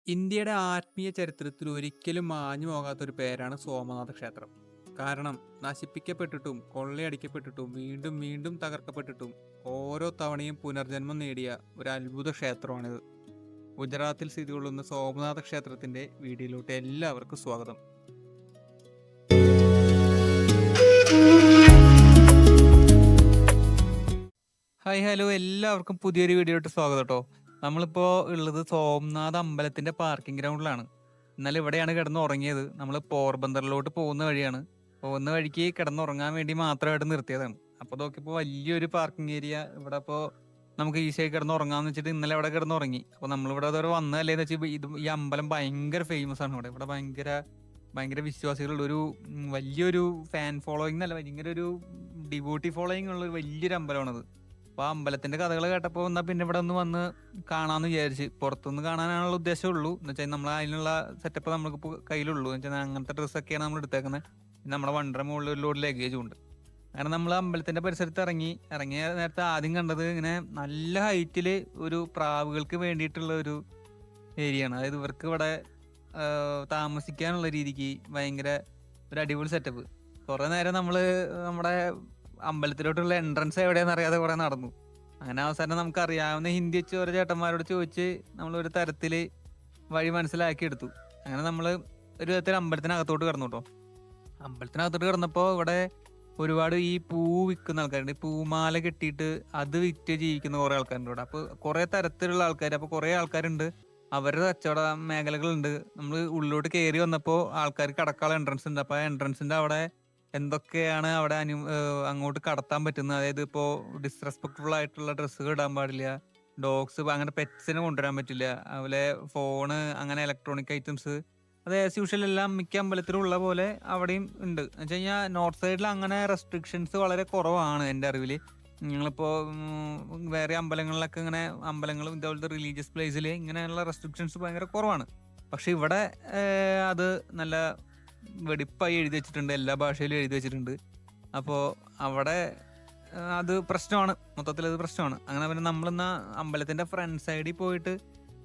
ഇന്ത്യയുടെ ആത്മീയ ചരിത്രത്തിൽ ഒരിക്കലും മാഞ്ഞു പോകാത്തൊരു പേരാണ് സോമനാഥ ക്ഷേത്രം. കാരണം നശിപ്പിക്കപ്പെട്ടിട്ടും കൊള്ളയടിക്കപ്പെട്ടിട്ടും വീണ്ടും വീണ്ടും തകർക്കപ്പെട്ടിട്ടും ഓരോ തവണയും പുനർജന്മം നേടിയ ഒരു അത്ഭുത ക്ഷേത്രമാണിത്. ഗുജറാത്തിൽ സ്ഥിതി കൊള്ളുന്ന സോമനാഥ ക്ഷേത്രത്തിന്റെ വീഡിയോയിലോട്ട് എല്ലാവർക്കും സ്വാഗതം. ഹായ് ഹലോ, എല്ലാവർക്കും പുതിയൊരു വീഡിയോയിലോട്ട് സ്വാഗതം കേട്ടോ. നമ്മളിപ്പോൾ ഉള്ളത് സോമനാഥ് അമ്പലത്തിന്റെ പാർക്കിംഗ് ഗ്രൗണ്ടിലാണ്. ഇന്നലെ ഇവിടെയാണ് കിടന്നുറങ്ങിയത്. നമ്മൾ പോർബന്തറിലോട്ട് പോകുന്ന വഴിയാണ്. പോകുന്ന വഴിക്ക് കിടന്നുറങ്ങാൻ വേണ്ടി മാത്രമായിട്ട് നിർത്തിയതാണ്. അപ്പോൾ നോക്കിയപ്പോൾ വലിയൊരു പാർക്കിംഗ് ഏരിയ ഇവിടെ. ഇപ്പോൾ നമുക്ക് ഈസിയായി കിടന്നുറങ്ങാന്ന് വെച്ചിട്ട് ഇന്നലെ ഇവിടെ കിടന്നുറങ്ങി. അപ്പോൾ നമ്മളിവിടെ അതുവരെ വന്നതല്ലേന്ന് വെച്ചാൽ ഈ അമ്പലം ഭയങ്കര ഫേമസ് ആണ്. ഇവിടെ ഭയങ്കര ഭയങ്കര വിശ്വാസികളുള്ള ഒരു വലിയൊരു ഫാൻ ഫോളോയിങ് അല്ല, ഭയങ്കര ഒരു ഡിവോട്ടി ഫോളോയിങ് ഉള്ള ഒരു വലിയൊരു അമ്പലമാണത്. അപ്പൊ ആ അമ്പലത്തിന്റെ കഥകൾ കേട്ടപ്പോ എന്നാ പിന്നെ ഇവിടെ ഒന്ന് വന്ന് കാണാന്ന് വിചാരിച്ച്. പുറത്തുനിന്ന് കാണാനാണുള്ള ഉദ്ദേശമുള്ളൂ. എന്ന് വെച്ചാൽ നമ്മൾ അതിനുള്ള സെറ്റപ്പ് നമ്മൾക്ക് കയ്യിലുള്ളൂ. എന്ന് വെച്ചാൽ അങ്ങനത്തെ ഡ്രസ്സൊക്കെയാണ് നമ്മൾ എടുത്തേക്കുന്നത്. പിന്നെ നമ്മുടെ വണ്ടറെ മുകളിൽ ഒരു ലോഡ് ലഗേജും ഉണ്ട്. അങ്ങനെ നമ്മൾ അമ്പലത്തിന്റെ പരിസരത്ത് ഇറങ്ങിയ നേരത്തെ ആദ്യം കണ്ടത് ഇങ്ങനെ നല്ല ഹൈറ്റില് ഒരു പ്രാവുകൾക്ക് വേണ്ടിയിട്ടുള്ള ഒരു ഏരിയ ആണ്. അതായത് ഇവർക്ക് ഇവിടെ താമസിക്കാനുള്ള രീതിക്ക് ഭയങ്കര ഒരു അടിപൊളി സെറ്റപ്പ്. കുറെ നേരം നമ്മള് നമ്മുടെ അമ്പലത്തിലോട്ടുള്ള എൻട്രൻസ് എവിടെയാന്ന് അറിയാതെ കുറെ നടന്നു. അങ്ങനെ അവസാനം നമുക്ക് അറിയാവുന്ന ഹിന്ദി വെച്ച് ഓരോ ചേട്ടന്മാരോട് ചോദിച്ച് നമ്മൾ ഒരു തരത്തില് വഴി മനസ്സിലാക്കി എടുത്തു. അങ്ങനെ നമ്മള് ഒരു വിധത്തിൽ അമ്പലത്തിനകത്തോട്ട് കിടന്നു കേട്ടോ. അമ്പലത്തിനകത്തോട്ട് കിടന്നപ്പോ ഇവിടെ ഒരുപാട് ഈ പൂ വിൽക്കുന്ന ആൾക്കാരുണ്ട്. ഈ പൂമാല കെട്ടിയിട്ട് അത് വിറ്റ് ജീവിക്കുന്ന കുറെ ആൾക്കാരുണ്ട് ഇവിടെ. അപ്പൊ കുറെ തരത്തിലുള്ള ആൾക്കാർ, അപ്പൊ കുറെ ആൾക്കാരുണ്ട്. അവരുടെ കച്ചവട മേഖലകളുണ്ട്. നമ്മൾ ഉള്ളിലോട്ട് കയറി വന്നപ്പോൾ ആൾക്കാർക്ക് കടക്കാനുള്ള എൻട്രൻസ് ഉണ്ട്. അപ്പൊ ആ എൻട്രൻസിന്റെ അവിടെ എന്തൊക്കെയാണ് അവിടെ അങ്ങോട്ട് കടത്താൻ പറ്റുന്നത്. അതായത് ഇപ്പോ ഡിസ്റെസ്പെക്ട്ഫുൾ ആയിട്ടുള്ള ഡ്രസ്സുകൾ ഇടാൻ പാടില്ല, ഡോഗ്സ് അങ്ങനെ പെറ്റ്സിനെ കൊണ്ടുവരാൻ പറ്റില്ല, അതുപോലെ ഫോണ് അങ്ങനെ ഇലക്ട്രോണിക് ഐറ്റംസ്, അത് ആസ് യൂഷ്വൽ എല്ലാം മിക്ക അമ്പലത്തിലും ഉള്ള പോലെ അവിടെയും ഉണ്ട്. എന്ന് വെച്ച് കഴിഞ്ഞാൽ നോർത്ത് സൈഡിൽ അങ്ങനെ റെസ്ട്രിക്ഷൻസ് വളരെ കുറവാണ് എൻ്റെ അറിവില്. ഞങ്ങളിപ്പോ വേറെ അമ്പലങ്ങളിലൊക്കെ ഇങ്ങനെ അമ്പലങ്ങളും ഇതുപോലത്തെ റിലീജിയസ് പ്ലേസിൽ ഇങ്ങനെയുള്ള റെസ്ട്രിക്ഷൻസ് ഭയങ്കര കുറവാണ്. പക്ഷെ ഇവിടെ അത് നല്ല വെടിപ്പായി എഴുതി വെച്ചിട്ടുണ്ട്, എല്ലാ ഭാഷയിലും എഴുതി വെച്ചിട്ടുണ്ട്. അപ്പോൾ അവിടെ അത് പ്രശ്നമാണ്, മൊത്തത്തിൽ അത് പ്രശ്നമാണ്. അങ്ങനെ പിന്നെ നമ്മളിന്നാ അമ്പലത്തിന്റെ ഫ്രണ്ട് സൈഡിൽ പോയിട്ട്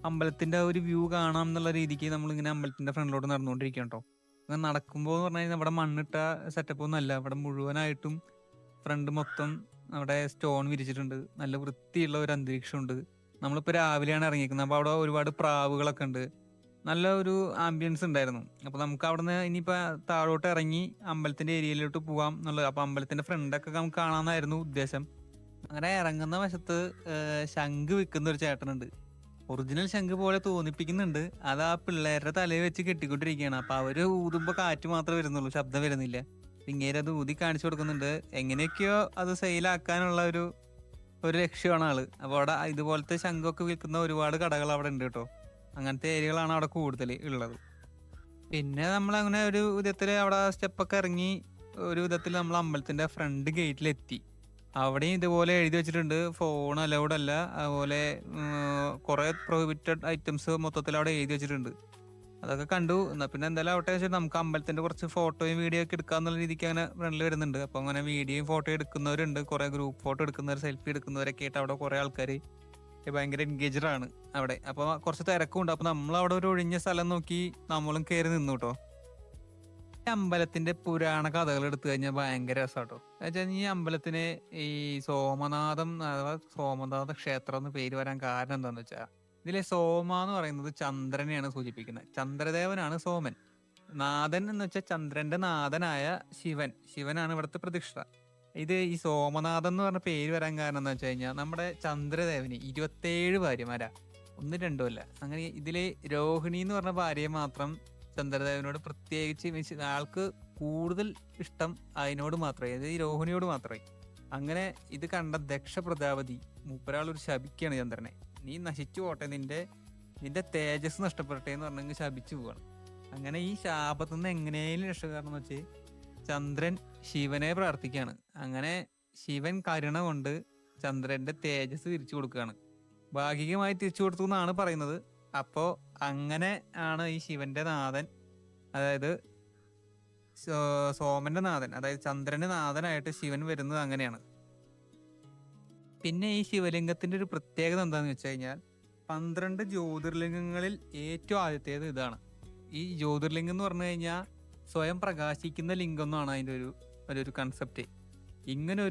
അമ്പലത്തിന്റെ ഒരു വ്യൂ കാണാം എന്നുള്ള രീതിക്ക് നമ്മളിങ്ങനെ അമ്പലത്തിന്റെ ഫ്രണ്ടിലോട്ട് നടന്നുകൊണ്ടിരിക്കുക കേട്ടോ. അങ്ങനെ നടക്കുമ്പോൾ എന്ന് പറഞ്ഞു കഴിഞ്ഞാൽ ഇവിടെ മണ്ണിട്ട സെറ്റപ്പ് ഒന്നും അല്ല. ഇവിടെ മുഴുവനായിട്ടും ഫ്രണ്ട് മൊത്തം അവിടെ സ്റ്റോൺ വിരിച്ചിട്ടുണ്ട്. നല്ല വൃത്തിയുള്ള ഒരു അന്തരീക്ഷമുണ്ട്. നമ്മളിപ്പോൾ രാവിലെയാണ് ഇറങ്ങിയിരിക്കുന്നത്. അപ്പോൾ അവിടെ ഒരുപാട് പ്രാവുകളൊക്കെ ഉണ്ട്. നല്ല ഒരു ആംബിയൻസ് ഉണ്ടായിരുന്നു. അപ്പൊ നമുക്ക് അവിടുന്ന് ഇനിയിപ്പോ താഴോട്ട് ഇറങ്ങി അമ്പലത്തിന്റെ ഏരിയയിലോട്ട് പോവാം എന്നുള്ളത്. അപ്പൊ അമ്പലത്തിന്റെ ഫ്രണ്ടൊക്കെ നമുക്ക് കാണാന്നായിരുന്നു ഉദ്ദേശം. അങ്ങനെ ഇറങ്ങുന്ന വശത്ത് ശംഖ് വിൽക്കുന്ന ഒരു ചേട്ടനുണ്ട്. ഒറിജിനൽ ശംഖ് പോലെ തോന്നിപ്പിക്കുന്നുണ്ട്. അത് ആ പിള്ളേരുടെ തലയിൽ വെച്ച് കെട്ടിക്കൊണ്ടിരിക്കുകയാണ്. അപ്പൊ അവര് ഊതുമ്പോ കാറ്റ് മാത്രമേ വരുന്നുള്ളൂ, ശബ്ദം വരുന്നില്ല. ഇങ്ങനെ അത് ഊതി കാണിച്ചു കൊടുക്കുന്നുണ്ട്. എങ്ങനെയൊക്കെയോ അത് സെയിലാക്കാനുള്ള ഒരു ഒരു ലക്ഷ്യമാണ് ആള്. അപ്പൊ അവിടെ ഇതുപോലത്തെ ശംഖൊക്കെ വിൽക്കുന്ന ഒരുപാട് കടകൾ അവിടെ ഉണ്ട് കേട്ടോ. അങ്ങനത്തെ ഏരിയകളാണ് അവിടെ കൂടുതൽ ഉള്ളത്. പിന്നെ നമ്മൾ അങ്ങനെ ഒരു വിധത്തിൽ അവിടെ സ്റ്റെപ്പൊക്കെ ഇറങ്ങി ഒരു വിധത്തിൽ നമ്മൾ അമ്പലത്തിന്റെ ഫ്രണ്ട് ഗേറ്റിലെത്തി. അവിടെയും ഇതുപോലെ എഴുതി വെച്ചിട്ടുണ്ട് ഫോൺ അലൗഡ് അല്ല, അതുപോലെ കുറെ പ്രൊഹിബിറ്റഡ് ഐറ്റംസ് മൊത്തത്തിൽ അവിടെ എഴുതി വെച്ചിട്ടുണ്ട്. അതൊക്കെ കണ്ടു. എന്നാ പിന്നെ എന്തായാലും ആവട്ടെ വെച്ചാൽ നമുക്ക് അമ്പലത്തിന്റെ കുറച്ച് ഫോട്ടോയും വീഡിയോ ഒക്കെ എടുക്കാന്നുള്ള രീതിക്ക് അങ്ങനെ ഫ്രണ്ടിൽ വരുന്നുണ്ട്. അപ്പൊ അങ്ങനെ വീഡിയോയും ഫോട്ടോ എടുക്കുന്നവരുണ്ട്, കുറെ ഗ്രൂപ്പ് ഫോട്ടോ എടുക്കുന്നവർ, സെൽഫി എടുക്കുന്നവരൊക്കെ ആയിട്ട് അവിടെ കുറെ ആൾക്കാർ ഭയങ്കര എൻഗേജ്ഡ് ആണ് അവിടെ. അപ്പൊ കുറച്ച് തിരക്കുണ്ട്. അപ്പൊ നമ്മൾ അവിടെ ഒരു ഒഴിഞ്ഞ സ്ഥലം നോക്കി നമ്മളും കയറി നിന്നു കേട്ടോ. ഈ അമ്പലത്തിന്റെ പുരാണ കഥകൾ എടുത്തു കഴിഞ്ഞാൽ ഭയങ്കര രസാട്ടോ. എന്നുവെച്ചാൽ ഈ അമ്പലത്തിന് ഈ സോമനാഥം അഥവാ സോമനാഥ ക്ഷേത്രം എന്ന് പേര് വരാൻ കാരണം എന്താന്ന് വെച്ചാൽ, ഇതിലെ സോമ എന്ന് പറയുന്നത് ചന്ദ്രനെയാണ് സൂചിപ്പിക്കുന്നത്. ചന്ദ്രദേവനാണ് സോമൻ. നാഥൻ എന്ന് വെച്ചാൽ ചന്ദ്രന്റെ നാഥനായ ശിവനാണ് ഇവിടുത്തെ പ്രതിഷ്ഠ. ഇത് ഈ സോമനാഥൻ എന്ന് പറഞ്ഞ പേര് വരാൻ കാരണം എന്താ വെച്ച് കഴിഞ്ഞാൽ, നമ്മുടെ ചന്ദ്രദേവന് 27 ഭാര്യമാരാ, ഒന്നും രണ്ടും അല്ല. അങ്ങനെ ഇതില് രോഹിണി എന്ന് പറഞ്ഞ ഭാര്യയെ മാത്രം ചന്ദ്രദേവനോട് പ്രത്യേകിച്ച് ആൾക്ക് കൂടുതൽ ഇഷ്ടം അതിനോട് മാത്രമേ, അതായത് ഈ രോഹിണിയോട് മാത്രമേ. അങ്ങനെ ഇത് കണ്ട ദക്ഷ പ്രജാപതി മൂപ്പരാൾ ഒരു ശപിക്കുകയാണ് ചന്ദ്രനെ. നീ നശിച്ചു പോട്ടെ, നിന്റെ തേജസ് നഷ്ടപ്പെടട്ടെ എന്ന് പറഞ്ഞെങ്കിൽ ശപിച്ചു പോവാണ്. അങ്ങനെ ഈ ശാപത്തു നിന്ന് എങ്ങനെയും രക്ഷകാരണം വെച്ച് ചന്ദ്രൻ ശിവനെ പ്രാർത്ഥിക്കുകയാണ്. അങ്ങനെ ശിവൻ കരുണ കൊണ്ട് ചന്ദ്രന്റെ തേജസ് തിരിച്ചു കൊടുക്കുകയാണ്. ഭാഗികമായി തിരിച്ചു കൊടുത്തു എന്നാണ് പറയുന്നത്. അപ്പോ അങ്ങനെ ആണ് ഈ ശിവന്റെ നാഥൻ, അതായത് സോമന്റെ നാഥൻ, അതായത് ചന്ദ്രന്റെ നാഥനായിട്ട് ശിവൻ വരുന്നത് അങ്ങനെയാണ്. പിന്നെ ഈ ശിവലിംഗത്തിന്റെ ഒരു പ്രത്യേകത എന്താന്ന് വെച്ച് കഴിഞ്ഞാൽ, 12 ജ്യോതിർലിംഗങ്ങളിൽ ഏറ്റവും ആദ്യത്തേത് ഇതാണ്. ഈ ജ്യോതിർലിംഗം എന്ന് പറഞ്ഞു കഴിഞ്ഞാൽ സ്വയം പ്രകാശിക്കുന്ന ലിംഗം എന്നാണ് അതിൻ്റെ ഒരു കൺസെപ്റ്റ്. ഇങ്ങനെ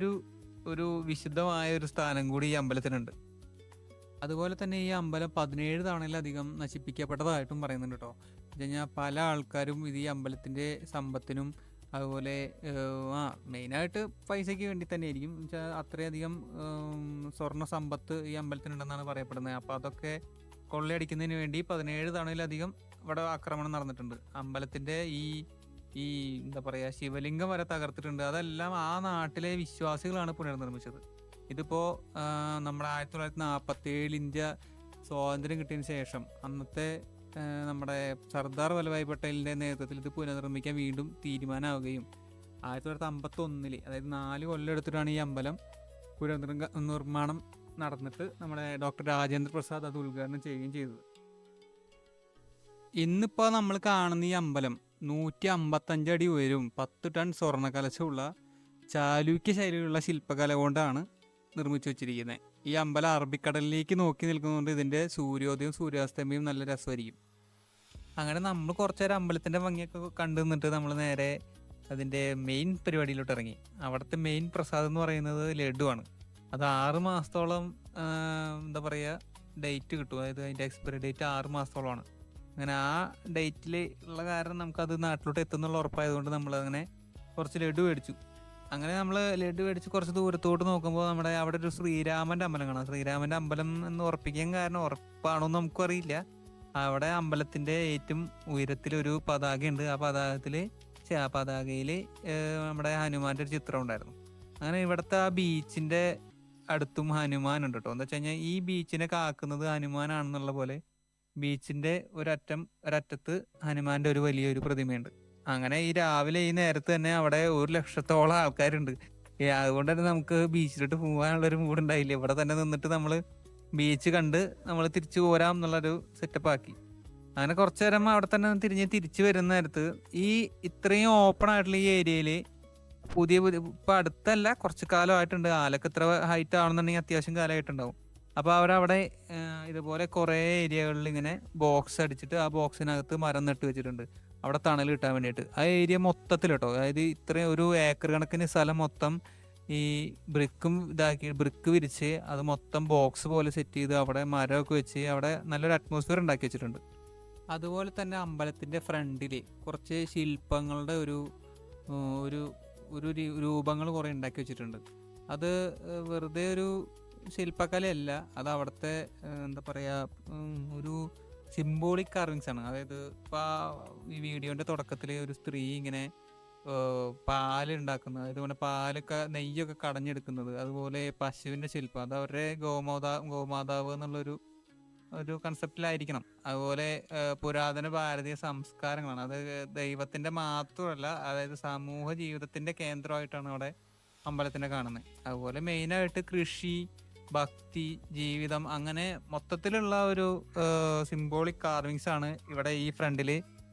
ഒരു വിശുദ്ധമായ ഒരു സ്ഥാനം കൂടി ഈ അമ്പലത്തിനുണ്ട്. അതുപോലെ തന്നെ ഈ അമ്പലം 17 തവണയിലധികം നശിപ്പിക്കപ്പെട്ടതായിട്ടും പറയുന്നുണ്ട് കേട്ടോ. എന്ന് കഴിഞ്ഞാൽ പല ആൾക്കാരും ഇത് ഈ അമ്പലത്തിൻ്റെ സമ്പത്തിനും അതുപോലെ മെയിനായിട്ട് പൈസയ്ക്ക് വേണ്ടി തന്നെ ആയിരിക്കും. വെച്ചാൽ അത്രയധികം സ്വർണ്ണ സമ്പത്ത് ഈ അമ്പലത്തിനുണ്ടെന്നാണ് പറയപ്പെടുന്നത്. അപ്പോൾ അതൊക്കെ കൊള്ളയടിക്കുന്നതിന് വേണ്ടി 17 തവണയിലധികം ഇവിടെ ആക്രമണം നടന്നിട്ടുണ്ട്. അമ്പലത്തിൻ്റെ ഈ എന്താ പറയുക, ശിവലിംഗം വരെ തകർത്തിട്ടുണ്ട്. അതെല്ലാം ആ നാട്ടിലെ വിശ്വാസികളാണ് പുനർനിർമ്മിച്ചത്. ഇതിപ്പോൾ നമ്മുടെ 1947 ഇന്ത്യ സ്വാതന്ത്ര്യം കിട്ടിയതിന് ശേഷം അന്നത്തെ നമ്മുടെ സർദാർ വല്ലഭായ് പട്ടേലിൻ്റെ നേതൃത്വത്തിൽ ഇത് പുനർനിർമ്മിക്കാൻ വീണ്ടും തീരുമാനമാവുകയും 1951 അതായത് 4 കൊല്ലം എടുത്തിട്ടാണ് ഈ അമ്പലം നിർമ്മാണം നടന്നിട്ട് നമ്മുടെ ഡോക്ടർ രാജേന്ദ്ര പ്രസാദ് അത് ഉദ്ഘാടനം ചെയ്യുകയും ചെയ്തത്. ഇന്നിപ്പോൾ നമ്മൾ കാണുന്ന ഈ അമ്പലം 155 അടി ഉയരവും 10 ടൺ സ്വർണ്ണ കലശമുള്ള ചാലൂക്യ ശൈലിയിലുള്ള ശില്പകല കൊണ്ടാണ് നിർമ്മിച്ചു വെച്ചിരിക്കുന്നത്. ഈ അമ്പലം അറബിക്കടലിലേക്ക് നോക്കി നിൽക്കുന്നതുകൊണ്ട് ഇതിൻ്റെ സൂര്യോദയവും സൂര്യാസ്തമയവും നല്ല രസമായിരിക്കും. അങ്ങനെ നമ്മൾ കുറച്ച് നേരം അമ്പലത്തിൻ്റെ ഭംഗിയൊക്കെ കണ്ടു നിന്നിട്ട് നമ്മൾ നേരെ അതിൻ്റെ മെയിൻ പരിപാടിയിലോട്ട് ഇറങ്ങി. അവിടുത്തെ മെയിൻ പ്രസാദം എന്ന് പറയുന്നത് ലഡുവാണ്. അത് 6 മാസത്തോളം എന്താ പറയുക ഡേറ്റ് കിട്ടും. അതായത് അതിൻ്റെ എക്സ്പയറി ഡേറ്റ് 6 മാസത്തോളമാണ്. അങ്ങനെ ആ ഡേറ്റിൽ ഉള്ള കാരണം നമുക്കത് നാട്ടിലോട്ട് എത്തുന്നുള്ള ഉറപ്പായതുകൊണ്ട് നമ്മളങ്ങനെ കുറച്ച് ലഡു മേടിച്ചു. അങ്ങനെ നമ്മൾ ലഡു മേടിച്ച് കുറച്ച് ദൂരത്തോട്ട് നോക്കുമ്പോൾ നമ്മുടെ അവിടെ ഒരു ശ്രീരാമൻ്റെ അമ്പലം കാണാം. ശ്രീരാമൻ്റെ അമ്പലം എന്ന് ഉറപ്പിക്കാൻ കാരണം ഉറപ്പാണോ എന്ന് നമുക്കും അറിയില്ല. അവിടെ അമ്പലത്തിൻ്റെ ഏറ്റവും ഉയരത്തിലൊരു പതാകയുണ്ട്. ആ പതാകയിൽ നമ്മുടെ ഹനുമാൻ്റെ ഒരു ചിത്രം ഉണ്ടായിരുന്നു. അങ്ങനെ ഇവിടുത്തെ ആ ബീച്ചിൻ്റെ അടുത്തും ഹനുമാൻ ഉണ്ട് കേട്ടോ. എന്താ വെച്ച് കഴിഞ്ഞാൽ ഈ ബീച്ചിനെ കാക്കുന്നത് ഹനുമാനാണെന്നുള്ള പോലെ ബീച്ചിൻ്റെ ഒരറ്റത്ത് ഹനുമാന്റെ ഒരു വലിയൊരു പ്രതിമയുണ്ട്. അങ്ങനെ ഈ രാവിലെ ഈ നേരത്ത് തന്നെ അവിടെ 1 ലക്ഷത്തോളം ആൾക്കാരുണ്ട്. അതുകൊണ്ട് തന്നെ നമുക്ക് ബീച്ചിലോട്ട് പോകാനുള്ളൊരു മൂഡ് ഉണ്ടായില്ല. ഇവിടെ തന്നെ നിന്നിട്ട് നമ്മൾ ബീച്ച് കണ്ട് നമ്മൾ തിരിച്ചു പോരാം എന്നുള്ളൊരു സെറ്റപ്പ് ആക്കി. അങ്ങനെ കുറച്ചു നേരം അവിടെ തന്നെ തിരിച്ചു വരുന്ന നേരത്ത് ഈ ഇത്രയും ഓപ്പൺ ആയിട്ടുള്ള ഈ ഏരിയയിൽ പുതിയ ഇപ്പം അടുത്തല്ല, കുറച്ച് കാലമായിട്ടുണ്ട്. ആലൊക്കെ ഇത്ര ഹൈറ്റ് ആണെന്നുണ്ടെങ്കിൽ അത്യാവശ്യം കാലമായിട്ടുണ്ടാവും. അപ്പോൾ അവരവിടെ ഇതുപോലെ കുറേ ഏരിയകളിൽ ഇങ്ങനെ ബോക്സ് അടിച്ചിട്ട് ആ ബോക്സിനകത്ത് മരം നട്ട് വെച്ചിട്ടുണ്ട് അവിടെ തണൽ കിട്ടാൻ വേണ്ടിയിട്ട്. ആ ഏരിയ മൊത്തത്തിൽ കേട്ടോ, അതായത് ഇത്രയും 1 ഏക്കർ കണക്കിന് സ്ഥലം മൊത്തം ഈ ബ്രിക്ക് വിരിച്ച് അത് മൊത്തം ബോക്സ് പോലെ സെറ്റ് ചെയ്ത് അവിടെ മരമൊക്കെ വെച്ച് അവിടെ നല്ലൊരു അറ്റ്മോസ്ഫിയർ ഉണ്ടാക്കി വെച്ചിട്ടുണ്ട്. അതുപോലെ തന്നെ അമ്പലത്തിൻ്റെ ഫ്രണ്ടിൽ കുറച്ച് ശില്പങ്ങളുടെ ഒരു രൂപങ്ങൾ കുറേ ഉണ്ടാക്കി വെച്ചിട്ടുണ്ട്. അത് വെറുതെ ഒരു ശില്പകലയല്ല, അത് അവിടുത്തെ എന്താ പറയുക ഒരു സിംബോളിക് കാർവിങ്സ് ആണ്. അതായത് ഇപ്പോൾ ഈ വീഡിയോൻ്റെ തുടക്കത്തിൽ ഒരു സ്ത്രീ ഇങ്ങനെ പാലുണ്ടാക്കുന്നത്, അതുപോലെ നെയ്യൊക്കെ കടഞ്ഞെടുക്കുന്നത്, അതുപോലെ പശുവിൻ്റെ ശില്പം, അത് അവരുടെ ഗോമാതാവ് എന്നുള്ളൊരു കൺസെപ്റ്റിലായിരിക്കണം. അതുപോലെ പുരാതന ഭാരതീയ സംസ്കാരങ്ങളാണ്. അത് ദൈവത്തിൻ്റെ മാത്രമല്ല, അതായത് സമൂഹ ജീവിതത്തിൻ്റെ കേന്ദ്രമായിട്ടാണ് അവിടെ അമ്പലത്തിനെ കാണുന്നത്. അതുപോലെ മെയിനായിട്ട് കൃഷി, ഭക്തി, ജീവിതം, അങ്ങനെ മൊത്തത്തിലുള്ള ഒരു സിംബോളിക് കാർവിങ്സ് ആണ് ഇവിടെ ഈ ഫ്രണ്ടിൽ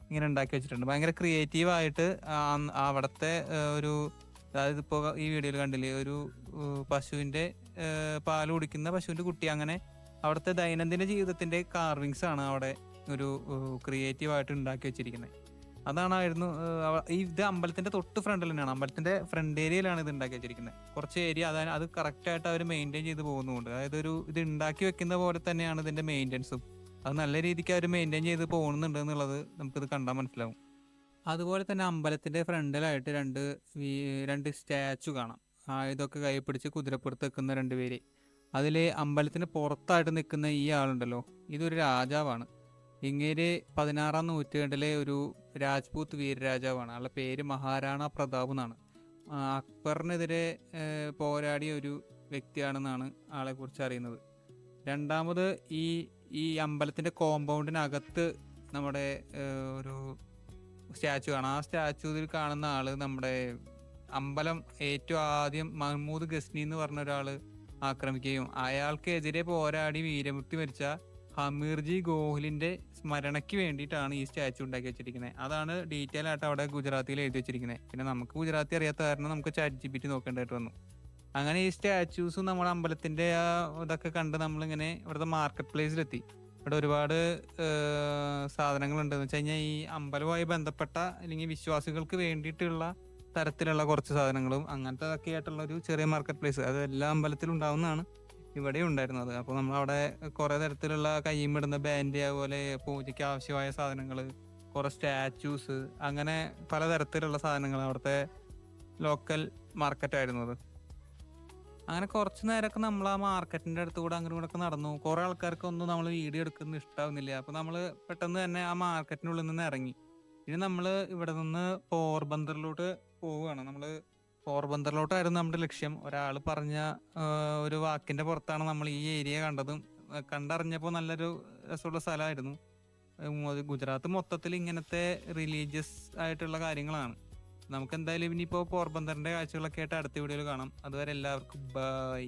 ഇങ്ങനെ ഉണ്ടാക്കി വെച്ചിട്ടുണ്ട്. ഭയങ്കര ക്രിയേറ്റീവായിട്ട് അവിടുത്തെ അതായത് ഇപ്പോൾ ഈ വീഡിയോയിൽ കണ്ടില്ലേ, ഒരു പശുവിൻ്റെ പാൽ കുടിക്കുന്ന പശുവിൻ്റെ കുട്ടി, അങ്ങനെ അവിടുത്തെ ദൈനംദിന ജീവിതത്തിൻ്റെ കാർവിങ്സ് ആണ് അവിടെ ഒരു ക്രിയേറ്റീവായിട്ട് ഉണ്ടാക്കി വെച്ചിരിക്കുന്നത്. അതാണായിരുന്നു ഇത് അമ്പലത്തിൻ്റെ തൊട്ട് ഫ്രണ്ടിൽ തന്നെയാണ്, അമ്പലത്തിൻ്റെ ഫ്രണ്ട് ഏരിയയിലാണ് ഇത് ഉണ്ടാക്കി വെച്ചിരിക്കുന്നത്. കുറച്ച് ഏരിയ അത് കറക്റ്റായിട്ട് അവർ മെയിൻറ്റെയിൻ ചെയ്ത് പോകുന്നുണ്ട്. അതായത് ഇത് ഉണ്ടാക്കി വെക്കുന്ന പോലെ തന്നെയാണ് ഇതിൻ്റെ മെയിൻ്റെനൻസും. അത് നല്ല രീതിക്ക് അവർ മെയിൻറ്റെയിൻ ചെയ്ത് പോകുന്നുണ്ട് എന്നുള്ളത് നമുക്കിത് കണ്ടാൽ മനസ്സിലാവും. അതുപോലെ തന്നെ അമ്പലത്തിൻ്റെ ഫ്രണ്ടിലായിട്ട് രണ്ട് സ്റ്റാച്ചു കാണാം. ഇതൊക്കെ കൈ പിടിച്ച് കുതിരപ്പുറത്ത് നിൽക്കുന്ന 2 പേര്. അതിൽ അമ്പലത്തിന് പുറത്തായിട്ട് നിൽക്കുന്ന ഈ ആളുണ്ടല്ലോ, ഇതൊരു രാജാവാണ്. ഇങ്ങേര് 16-ാം നൂറ്റാണ്ടിലെ ഒരു രാജ്പൂത്ത് വീരരാജാവാണ്. ആളുടെ പേര് മഹാരാണ പ്രതാപ് എന്നാണ്. അക്ബറിനെതിരെ പോരാടിയ ഒരു വ്യക്തിയാണെന്നാണ് ആളെക്കുറിച്ച് അറിയുന്നത്. രണ്ടാമത് ഈ അമ്പലത്തിൻ്റെ കോമ്പൗണ്ടിനകത്ത് നമ്മുടെ ഒരു സ്റ്റാച്ചു കാണാം. ആ സ്റ്റാച്ചുവിൽ കാണുന്ന ആള് നമ്മുടെ അമ്പലം ഏറ്റവും ആദ്യം മഹ്മൂദ് ഗസ്നി എന്ന് പറഞ്ഞ ഒരാൾ ആക്രമിക്കുകയും അയാൾക്കെതിരെ പോരാടി വീരമൃത്യു മരിച്ച ഹമീർജി ഗോഹിലിന്റെ സ്മരണയ്ക്ക് വേണ്ടിയിട്ടാണ് ഈ സ്റ്റാച്ചു ഉണ്ടാക്കി വെച്ചിരിക്കുന്നത്. അതാണ് ഡീറ്റെയിൽ ആയിട്ട് അവിടെ ഗുജറാത്തിയിൽ എഴുതി വെച്ചിരിക്കുന്നത്. പിന്നെ നമുക്ക് ഗുജറാത്തി അറിയാത്ത കാരണം നമുക്ക് ChatGPT നോക്കേണ്ടതായിട്ട് വന്നു. അങ്ങനെ ഈ സ്റ്റാച്യൂസും നമ്മുടെ അമ്പലത്തിന്റെ ഇതൊക്കെ കണ്ട് നമ്മളിങ്ങനെ ഇവിടുത്തെ മാർക്കറ്റ് പ്ലേസിലെത്തി. ഇവിടെ ഒരുപാട് സാധനങ്ങളുണ്ട്. എന്ന് വെച്ച് കഴിഞ്ഞാൽ ഈ അമ്പലവുമായി ബന്ധപ്പെട്ട അല്ലെങ്കിൽ വിശ്വാസികൾക്ക് വേണ്ടിയിട്ടുള്ള തരത്തിലുള്ള കുറച്ച് സാധനങ്ങളും അങ്ങനത്തെ ആയിട്ടുള്ള ഒരു ചെറിയ മാർക്കറ്റ് പ്ലേസ്. അത് എല്ലാ അമ്പലത്തിലും ഉണ്ടാവുന്നതാണ്, ഇവിടെയും ഉണ്ടായിരുന്നത്. അപ്പോൾ നമ്മളവിടെ കുറെ തരത്തിലുള്ള കയ്യുമിടുന്ന ബാൻഡ്, അതുപോലെ പൂജയ്ക്ക് ആവശ്യമായ സാധനങ്ങൾ, കുറെ സ്റ്റാച്യൂസ്, അങ്ങനെ പലതരത്തിലുള്ള സാധനങ്ങൾ അവിടുത്തെ ലോക്കൽ മാർക്കറ്റ് ആയിരുന്നു അത്. അങ്ങനെ കുറച്ച് നേരമൊക്കെ നമ്മൾ ആ മാർക്കറ്റിന്റെ അടുത്ത് കൂടെ അങ്ങോട്ടും ഇങ്ങോട്ടൊക്കെ നടന്നു. കുറെ ആൾക്കാർക്കൊന്നും നമ്മൾ വീഡിയോ എടുക്കുന്നത് ഇഷ്ടാവുന്നില്ല. അപ്പൊ നമ്മള് പെട്ടെന്ന് തന്നെ ആ മാർക്കറ്റിനുള്ളിൽ നിന്ന് ഇറങ്ങി. ഇനി നമ്മള് ഇവിടെ നിന്ന് പോർബന്തറിലോട്ട് പോവുകയാണ്. നമ്മള് പോർബന്തറിലോട്ടായിരുന്നു നമ്മുടെ ലക്ഷ്യം. ഒരാൾ പറഞ്ഞ ഒരു വാക്കിന്റെ പുറത്താണ് നമ്മൾ ഈ ഏരിയ കണ്ടതും. കണ്ടറിഞ്ഞപ്പോൾ നല്ലൊരു രസമുള്ള സ്ഥലമായിരുന്നു. ഗുജറാത്ത് മൊത്തത്തിൽ ഇങ്ങനത്തെ റിലീജിയസ് ആയിട്ടുള്ള കാര്യങ്ങളാണ്. നമുക്ക് എന്തായാലും ഇനിയിപ്പോ പോർബന്തറിന്റെ കാഴ്ചകളൊക്കെ ആയിട്ട് അടുത്ത വീഡിയോയിൽ കാണാം. അതുവരെ എല്ലാവർക്കും ബൈ.